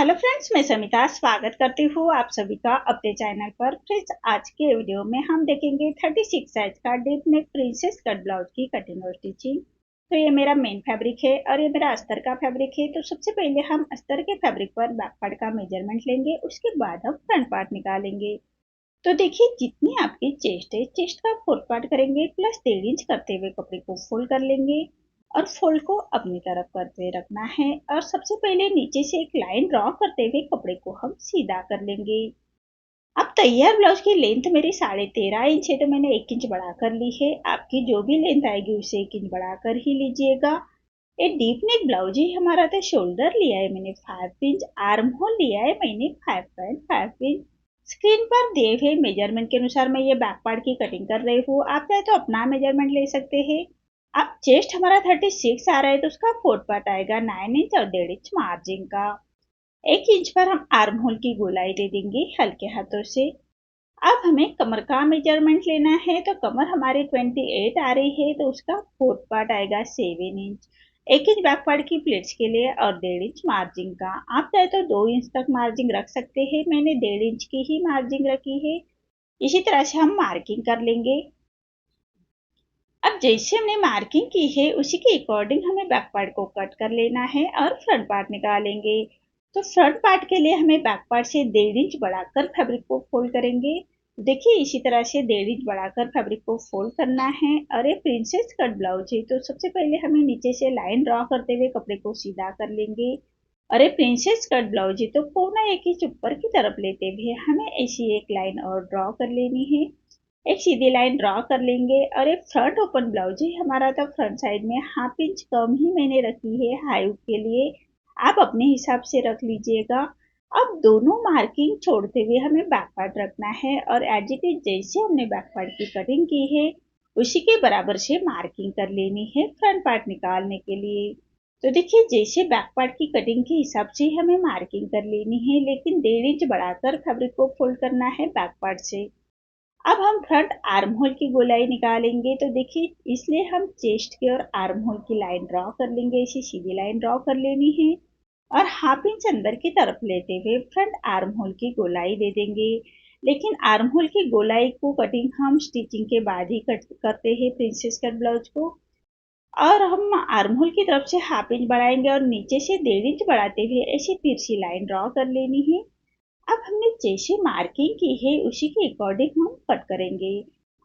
Hello friends, मैं समिता स्वागत करती हूँ आप सभी का अपने चैनल पर। फ्रेंड्स, आज के वीडियो में हम देखेंगे 36 साइज का deep neck princess cut blouse की कटिंग और स्टिचिंग। तो ये मेरा मेन फैब्रिक है और ये मेरा अस्तर का फैब्रिक है। तो सबसे पहले हम अस्तर के फैब्रिक पर बैक पार्ट का मेजरमेंट लेंगे, उसके बाद हम फ्रंट पार्ट निकालेंगे। तो देखिए, जितनी आपकी चेस्ट है, चेस्ट का 4 पार्ट करेंगे प्लस 1.5 इंच करते हुए कपड़े को फोल्ड कर लेंगे और फोल्ड को अपनी तरफ करते रखना है। और सबसे पहले नीचे से एक लाइन ड्रॉ करते हुए कपड़े को हम सीधा कर लेंगे। अब तैयार ब्लाउज की लेंथ मेरी 13.5 इंच है, तो मैंने 1 इंच बढ़ा कर ली है। आपकी जो भी लेंथ आएगी उसे 1 इंच बढ़ा कर ही लीजिएगा। ये डीप नेक ब्लाउज ही हमारा था। शोल्डर लिया है मैंने 5 इंच, आर्म होल लिया है मैंने 5.5 इंच। स्क्रीन पर दिए हुए मेजरमेंट के अनुसार मैं ये बैक पार्ट की कटिंग कर रही हूँ। आप चाहे तो अपना मेजरमेंट ले सकते हैं। अब चेस्ट हमारा 36 आ रहा है, तो उसका 4 पार्ट आएगा 9 इंच और 1.5 इंच मार्जिन का। 1 इंच पर हम आर्म होल की गोलाई दे देंगे हल्के हाथों से। अब हमें कमर का मेजरमेंट लेना है, तो कमर हमारी 28 आ रही है, तो उसका 4 पार्ट आएगा 7 इंच। 1 इंच बैक पार्ट की प्लेट्स के लिए और 1.5 इंच मार्जिन का। आप चाहे तो 2 इंच तक मार्जिन रख सकते हैं, मैंने 1.5 इंच की ही मार्जिन रखी है। इसी तरह से हम मार्किंग कर लेंगे। अब जैसे हमने मार्किंग की है उसी के अकॉर्डिंग हमें बैक पार्ट को कट कर लेना है और फ्रंट पार्ट निकालेंगे। तो फ्रंट पार्ट के लिए हमें बैक पार्ट से 1.5 इंच बढ़ाकर फैब्रिक को फोल्ड करेंगे। देखिए, इसी तरह से 1.5 इंच बढ़ाकर फैब्रिक को फोल्ड करना है। और ये प्रिंसेस कट ब्लाउज है, तो सबसे पहले हमें नीचे से लाइन ड्रॉ करते हुए कपड़े को सीधा कर लेंगे। और ये प्रिंसेस कट ब्लाउज है, तो पौना 1 इंच ऊपर की तरफ लेते हुए हमें ऐसी एक लाइन और ड्रॉ कर लेनी है। एक सीधी लाइन ड्रॉ कर लेंगे। और एक फ्रंट ओपन ब्लाउज है हमारा, तो फ्रंट साइड में 1/2 इंच कम ही मैंने रखी है हाई के लिए। आप अपने हिसाब से रख लीजिएगा। अब दोनों मार्किंग छोड़ते हुए हमें बैक पार्ट रखना है और एज इट इज जैसे हमने बैक पार्ट की कटिंग की है उसी के बराबर से मार्किंग कर लेनी है फ्रंट पार्ट निकालने के लिए। तो देखिए, जैसे बैक पार्ट की कटिंग के हिसाब से हमें मार्किंग कर लेनी है, लेकिन 1.5 इंच बढ़ाकर फैब्रिक को फोल्ड करना है बैक पार्ट से। अब हम फ्रंट आर्म होल की गोलाई निकालेंगे। तो देखिए, इसलिए हम चेस्ट की और आर्म होल की लाइन ड्रॉ कर लेंगे। इसी सीधी लाइन ड्रॉ कर लेनी है और 1/2 इंच अंदर की तरफ लेते हुए फ्रंट आर्म होल की गोलाई दे देंगे। लेकिन आर्म होल की गोलाई को कटिंग हम स्टिचिंग के बाद ही कट करते हैं प्रिंसेस कट ब्लाउज को। और हम आर्म होल की तरफ से 1/2 इंच बढ़ाएंगे और नीचे से 1.5 इंच बढ़ाते हुए ऐसी तिरछी लाइन ड्रॉ कर लेनी है। अब हमने जैसे मार्किंग की है उसी के अकॉर्डिंग हम कट करेंगे।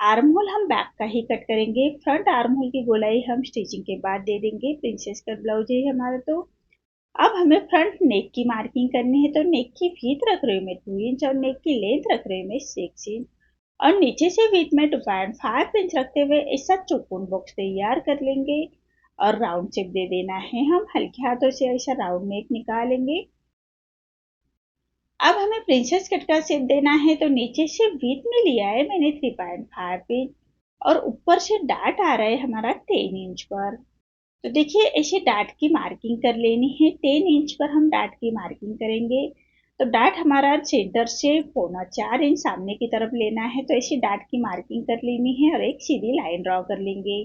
आर्म होल हम बैक का ही कट करेंगे। फ्रंट आर्म होल की गोलाई हम स्टिचिंग के बाद दे देंगे। प्रिंसेस कट ब्लाउज है हमारा। तो अब हमें फ्रंट नेक की मार्किंग करनी है। तो नेक की विड्थ रख रही हूँ मैं 2 इंच और नेक की लेंथ रख रही हूँ मैं 6 इंच। और नीचे से विड्थ में 2.5 इंच रखते हुए ऐसा चौकोन बॉक्स तैयार कर लेंगे और राउंड शेप दे देना है। हम हल्के हाथों से ऐसा राउंड नेक निकालेंगे। अब हमें प्रिंसेस कट का शेप देना है, तो नीचे से विड्थ में लिया है मैंने 3.5 इंच और ऊपर से डार्ट आ रहा है हमारा 10 इंच पर। तो देखिए, ऐसे डार्ट की मार्किंग कर लेनी है। 10 इंच पर हम डार्ट की मार्किंग करेंगे। तो डार्ट हमारा सेंटर से 4.25 इंच सामने की तरफ लेना है। तो ऐसे डार्ट की मार्किंग कर लेनी है और एक सीधी लाइन ड्रॉ कर लेंगे।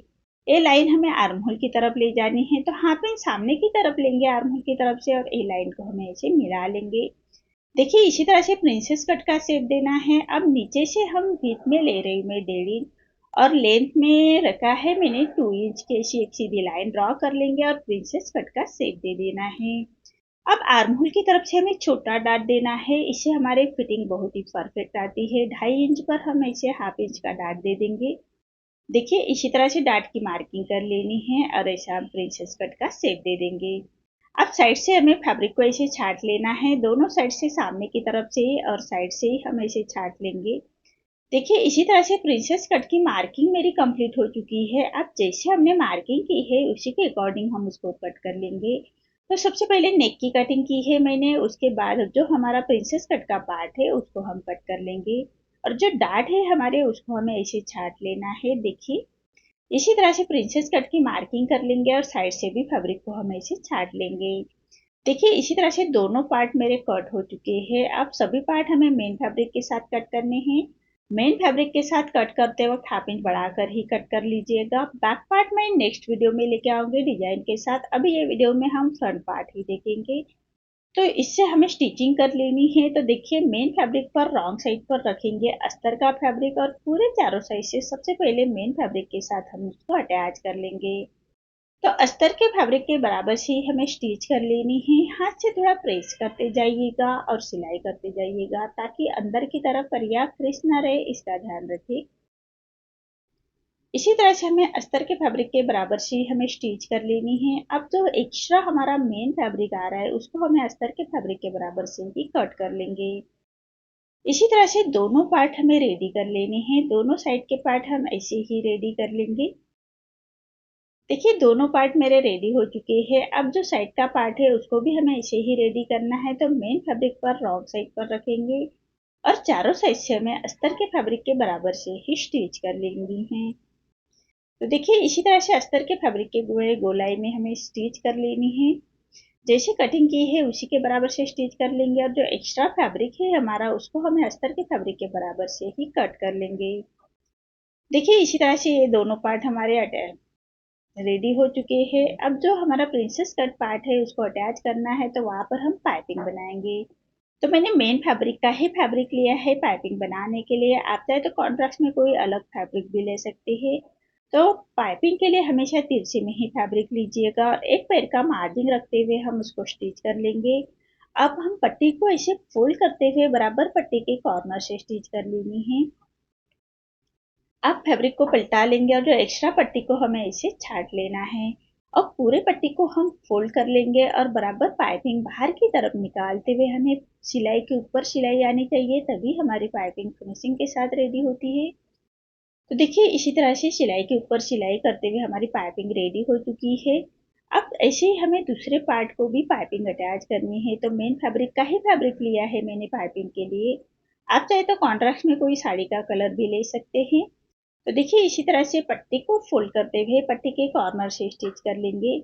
ये लाइन हमें आर्म होल की तरफ ले जानी है, तो 1/2 इंच सामने की तरफ लेंगे आर्म होल की तरफ से और ये लाइन को हमें ऐसे मिला लेंगे। देखिए, इसी तरह से प्रिंसेस कट का शेप देना है। अब नीचे से हम विड्थ में ले रही हूँ मैं 1.5 इंच और लेंथ में रखा है मैंने 2 इंच की। ऐसी एक सीधी लाइन ड्रॉ कर लेंगे और प्रिंसेस कट का शेप दे देना है। अब आर्म होल की तरफ से हमें छोटा डार्ट देना है। इससे हमारे फिटिंग बहुत ही परफेक्ट आती है। 2.5 इंच पर हम ऐसे 1/2 इंच का डार्ट दे देंगे। देखिए, इसी तरह से डार्ट की मार्किंग कर लेनी है और ऐसा हम प्रिंसेस कट का शेप दे देंगे। अब साइड से हमें फैब्रिक को ऐसे छाट लेना है। दोनों साइड से, सामने की तरफ से और साइड से ही हम ऐसे छाट लेंगे। देखिए, इसी तरह से प्रिंसेस कट की मार्किंग मेरी कंप्लीट हो चुकी है। अब जैसे हमने मार्किंग की है उसी के अकॉर्डिंग हम उसको कट कर लेंगे। तो सबसे पहले नेक की कटिंग की है मैंने, उसके बाद जो हमारा प्रिंसेस कट का पार्ट है उसको हम कट कर लेंगे। और जो डार्ट है हमारे उसको हमें ऐसे छाट लेना है। देखिए, इसी तरह से प्रिंसेस कट की मार्किंग कर लेंगे और साइड से भी फैब्रिक को हम ऐसे छाट लेंगे। देखिए, इसी तरह से दोनों पार्ट मेरे कट हो चुके हैं। अब सभी पार्ट हमें मेन फैब्रिक के साथ कट करने हैं। मेन फैब्रिक के साथ कट करते वक्त 1/2 इंच बढ़ाकर ही कट कर लीजिएगा। बैक पार्ट मैं नेक्स्ट वीडियो में लेके आऊंगी डिजाइन के साथ। अभी ये वीडियो में हम फ्रंट पार्ट ही देखेंगे। तो इससे हमें स्टिचिंग कर लेनी है। तो देखिए मेन फैब्रिक पर रॉन्ग साइड पर रखेंगे अस्तर का फैब्रिक और पूरे चारों साइड से सबसे पहले मेन फैब्रिक के साथ हम उसको अटैच कर लेंगे। तो अस्तर के फैब्रिक के बराबर से ही हमें स्टिच कर लेनी है। हाथ से थोड़ा प्रेस करते जाइएगा और सिलाई करते जाइएगा ताकि अंदर की तरफ करिया क्रिस ना रहे, इसका ध्यान रखिए। इसी तरह से हमें अस्तर के फैब्रिक के बराबर से हमें स्टिच कर लेनी है। अब जो एक्स्ट्रा हमारा मेन फैब्रिक आ रहा है उसको हमें अस्तर के फैब्रिक के बराबर से ही कट कर लेंगे। इसी तरह से दोनों पार्ट हमें रेडी कर लेने हैं। दोनों साइड के पार्ट हम ऐसे ही रेडी कर लेंगे। देखिए दोनों पार्ट मेरे रेडी हो चुके हैं। अब जो साइड का पार्ट है उसको भी हमें ऐसे ही रेडी करना है। तो मेन फैब्रिक पर रॉन्ग साइड पर रखेंगे और चारों साइड से हमें अस्तर के फैब्रिक के बराबर से ही स्टिच कर लेनी है। तो देखिए इसी तरह से अस्तर के फैब्रिक के गोलाई में हमें स्टिच कर लेनी है। जैसे कटिंग की है उसी के बराबर से स्टिच कर लेंगे और जो एक्स्ट्रा फैब्रिक है हमारा उसको हमें अस्तर के फैब्रिक के बराबर से ही कट कर लेंगे। देखिए इसी तरह से ये दोनों पार्ट हमारे रेडी हो चुके हैं। अब जो हमारा प्रिंसेस कट पार्ट है उसको अटैच करना है, तो वहां पर हम पाइपिंग बनाएंगे। तो मैंने मेन फैब्रिक का ही फैब्रिक लिया है पाइपिंग बनाने के लिए। आप चाहे तो कॉन्ट्रास्ट में कोई अलग फैब्रिक भी ले सकते हैं। तो पाइपिंग के लिए हमेशा तिरछे में ही फैब्रिक लीजिएगा और एक पैर का मार्जिन रखते हुए हम उसको स्टिच कर लेंगे। अब हम पट्टी को ऐसे फोल्ड करते हुए बराबर पट्टी के कॉर्नर से स्टिच कर लेनी है। अब फैब्रिक को पलटा लेंगे और जो एक्स्ट्रा पट्टी को हमें इसे छाट लेना है और पूरे पट्टी को हम फोल्ड कर लेंगे और बराबर पाइपिंग बाहर की तरफ निकालते हुए हमें सिलाई के ऊपर सिलाई आनी चाहिए, तभी हमारी पाइपिंग फिनिशिंग के साथ रेडी होती है। तो देखिए इसी तरह से सिलाई के ऊपर सिलाई करते हुए हमारी पाइपिंग रेडी हो चुकी है। अब ऐसे ही हमें दूसरे पार्ट को भी पाइपिंग अटैच करनी है। तो मेन फैब्रिक का ही फैब्रिक लिया है मैंने पाइपिंग के लिए। आप चाहे तो कॉन्ट्रास्ट में कोई साड़ी का कलर भी ले सकते हैं। तो देखिए इसी तरह से पट्टी को फोल्ड करते हुए पट्टी के कॉर्नर से स्टिच कर लेंगे।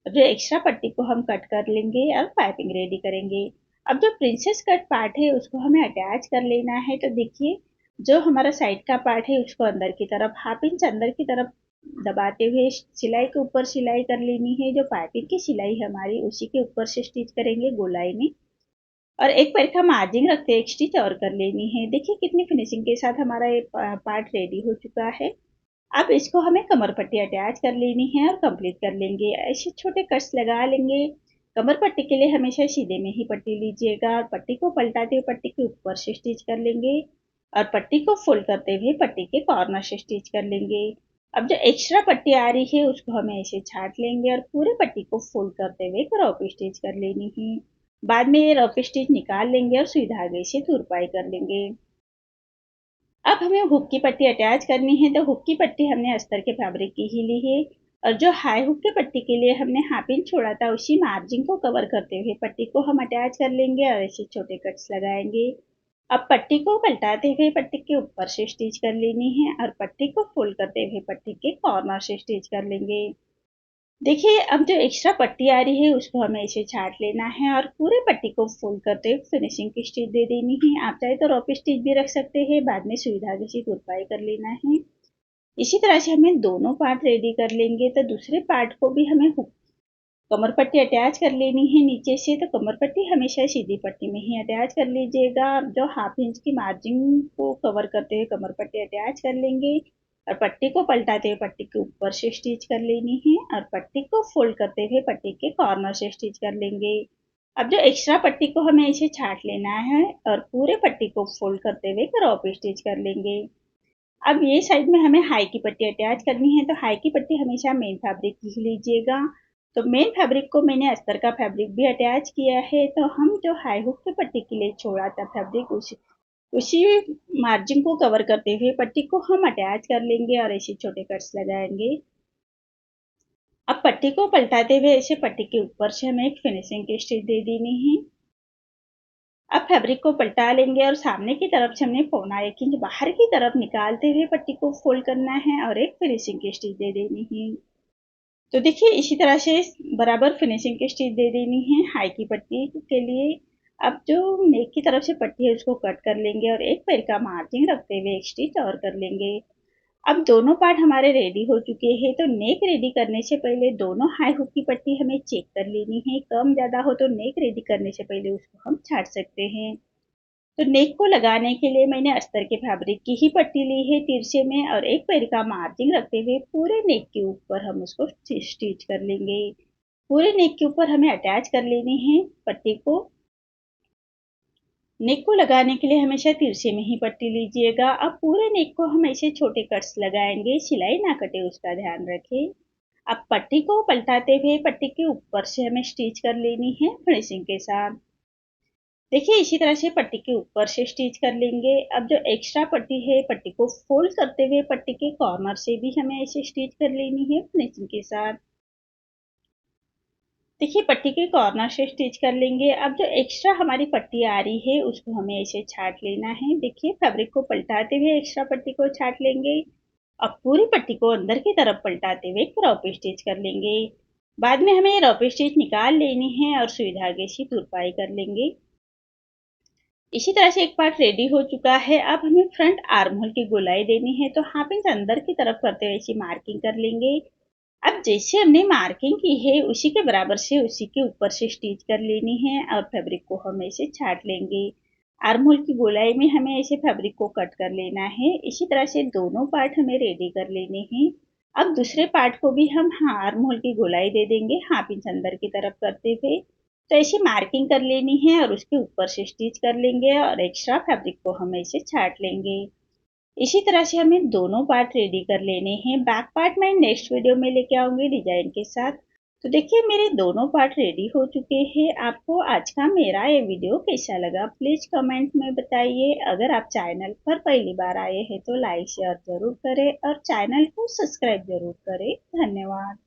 जो एक्स्ट्रा पट्टी को हम कट कर लेंगे और पाइपिंग रेडी करेंगे। अब जो प्रिंसेस कट पार्ट है उसको हमें अटैच कर लेना है। तो देखिए जो हमारा साइड का पार्ट है उसको अंदर की तरफ हाफ इंच अंदर की तरफ दबाते हुए सिलाई के ऊपर सिलाई कर लेनी है। जो पाइपिंग की सिलाई है हमारी उसी के ऊपर से स्टिच करेंगे गोलाई में और एक पैर का मार्जिन रखते एक स्टिच और कर लेनी है। देखिए कितनी फिनिशिंग के साथ हमारा ये पार्ट रेडी हो चुका है। अब इसको हमें कमर पट्टी अटैच कर लेनी है और कंप्लीट कर लेंगे। ऐसे छोटे कट्स लगा लेंगे। कमर पट्टी के लिए हमेशा सीधे में ही पट्टी लीजिएगा और पट्टी को पलटाते हुए पट्टी के ऊपर से स्टिच कर लेंगे और पट्टी को फोल्ड करते हुए पट्टी के कॉर्नर से स्टिच कर लेंगे। अब जो एक्स्ट्रा पट्टी आ रही है उसको हमें ऐसे छाट लेंगे और पूरे पट्टी को फोल्ड करते हुए क्रॉप स्टिच कर लेनी है। बाद में ये रफ स्टिच निकाल लेंगे और सुई धागे से तुरपाई कर लेंगे। अब हमें हुक की पट्टी अटैच करनी है। तो हुक की पट्टी हमने अस्तर के फैब्रिक की ही ली है और जो हाई हुक की पट्टी के लिए हमने हाफ इंच छोड़ा था उसी मार्जिन को कवर करते हुए पट्टी को हम अटैच कर लेंगे और ऐसे छोटे कट्स लगाएंगे। अब पट्टी को पलटाते हुए पट्टी के ऊपर से स्टिच कर लेनी है और पट्टी को फोल्ड करते हुए पट्टी के कॉर्नर से स्टिच कर लेंगे। देखिए अब जो एक्स्ट्रा पट्टी आ रही है उसको हमें इसे छाट लेना है और पूरे पट्टी को फोल्ड करते हुए फिनिशिंग की स्टिच दे देनी है। आप चाहे तो रोप स्टिच भी रख सकते हैं, बाद में सुई धागे से तुरपाई कर लेना है। इसी तरह से हमें दोनों पार्ट रेडी कर लेंगे। तो दूसरे पार्ट को भी हमें कमर पट्टी अटैच कर लेनी है नीचे से। तो कमर पट्टी हमेशा सीधी पट्टी में ही अटैच कर लीजिएगा। जो हाफ इंच की मार्जिन को कवर करते हुए कमर पट्टी अटैच कर लेंगे और पट्टी को पलटाते हुए पट्टी के ऊपर से स्टिच कर लेनी है और पट्टी को फोल्ड करते हुए पट्टी के कॉर्नर से स्टिच कर लेंगे। अब जो एक्स्ट्रा पट्टी को हमें इसे छाट लेना है और पूरे पट्टी को फोल्ड करते हुए क्रॉप स्टिच कर लेंगे। अब ये साइड में हमें हाई की पट्टी अटैच करनी है। तो हाई की पट्टी हमेशा मेन फैब्रिक की ही लीजिएगा। तो मेन फैब्रिक को मैंने अस्तर का फैब्रिक भी अटैच किया है। तो हम जो हाई हुक की पट्टी के लिए छोड़ा था फैब्रिक उसी मार्जिन को कवर करते हुए पट्टी को हम अटैच कर लेंगे और ऐसे छोटे कट्स लगाएंगे। अब पट्टी को पलटाते हुए ऐसे पट्टी के ऊपर से हमें एक फिनिशिंग की स्टिच दे देनी है। अब फैब्रिक को पलटा लेंगे और सामने की तरफ से हमने 1.25 इंच बाहर की तरफ निकालते हुए पट्टी को फोल्ड करना है और एक फिनिशिंग की स्टिच दे देनी है। तो देखिए इसी तरह से बराबर फिनिशिंग की स्टिच दे देनी है हाई की पट्टी के लिए। अब जो नेक की तरफ से पट्टी है उसको कट कर लेंगे और एक पैर का मार्जिन रखते हुए एक स्टिच और कर लेंगे। अब दोनों पार्ट हमारे रेडी हो चुके हैं। तो नेक रेडी करने से पहले दोनों हाई हुक की पट्टी हमें चेक कर लेनी है। कम ज़्यादा हो तो नेक रेडी करने से पहले उसको हम छाट सकते हैं। तो नेक को लगाने के लिए मैंने अस्तर के फैब्रिक की ही पट्टी ली है तिरछे में, और एक पैर का मार्जिन रखते हुए पूरे नेक के ऊपर हम उसको स्टिच कर लेंगे। पूरे नेक के ऊपर हमें अटैच कर लेनी है पट्टी को। नेक को लगाने के लिए हमेशा तिरछे में ही पट्टी लीजिएगा। अब पूरे नेक को हम ऐसे छोटे कट्स लगाएंगे, सिलाई ना कटे उसका ध्यान रखें। अब पट्टी को पलटाते हुए पट्टी के ऊपर से हमें स्टिच कर लेनी है फिनिशिंग के साथ। देखिए इसी तरह से पट्टी के ऊपर से स्टिच कर लेंगे। अब जो एक्स्ट्रा पट्टी है पट्टी को फोल्ड करते हुए पट्टी के कॉर्नर से भी हमें ऐसे स्टिच कर लेनी है फिनिशिंग के साथ। देखिए पट्टी के कॉर्नर से स्टिच कर लेंगे। अब जो एक्स्ट्रा हमारी पट्टी आ रही है उसको हमें ऐसे छाट लेना है। देखिए फैब्रिक को पलटाते हुए एक्स्ट्रा पट्टी को छाट लेंगे। अब पूरी पट्टी को अंदर की तरफ पलटाते हुए रॉप स्टिच कर लेंगे। बाद में हमें रॉप स्टिच निकाल लेनी है और सुई धागे से तुरपाई कर लेंगे। इसी तरह से एक पार्ट रेडी हो चुका है। अब हमें फ्रंट आर्म होल की गोलाई देनी है। तो हाफ इंच अंदर की तरफ करते हुए ऐसी मार्किंग कर लेंगे। अब जैसे हमने मार्किंग की है उसी के बराबर से उसी के ऊपर से स्टिच कर लेनी है और फैब्रिक को हम ऐसे छाट लेंगे। आर्म होल की गोलाई में हमें ऐसे फैब्रिक को कट कर लेना है। इसी तरह से दोनों पार्ट हमें रेडी कर लेने हैं। अब दूसरे पार्ट को भी हम आर्म होल की गोलाई दे देंगे हाफ इंच अंदर की तरफ करते हुए। तो ऐसी मार्किंग कर लेनी है और उसके ऊपर से स्टिच कर लेंगे और एक्स्ट्रा फैब्रिक को हम ऐसे छाट लेंगे। इसी तरह से हमें दोनों पार्ट रेडी कर लेने हैं। बैक पार्ट मैं नेक्स्ट वीडियो में लेके आऊंगी डिजाइन के साथ। तो देखिए मेरे दोनों पार्ट रेडी हो चुके हैं। आपको आज का मेरा ये वीडियो कैसा लगा प्लीज कमेंट में बताइए। अगर आप चैनल पर पहली बार आए हैं तो लाइक शेयर जरूर करें और चैनल को सब्सक्राइब जरूर करें। धन्यवाद।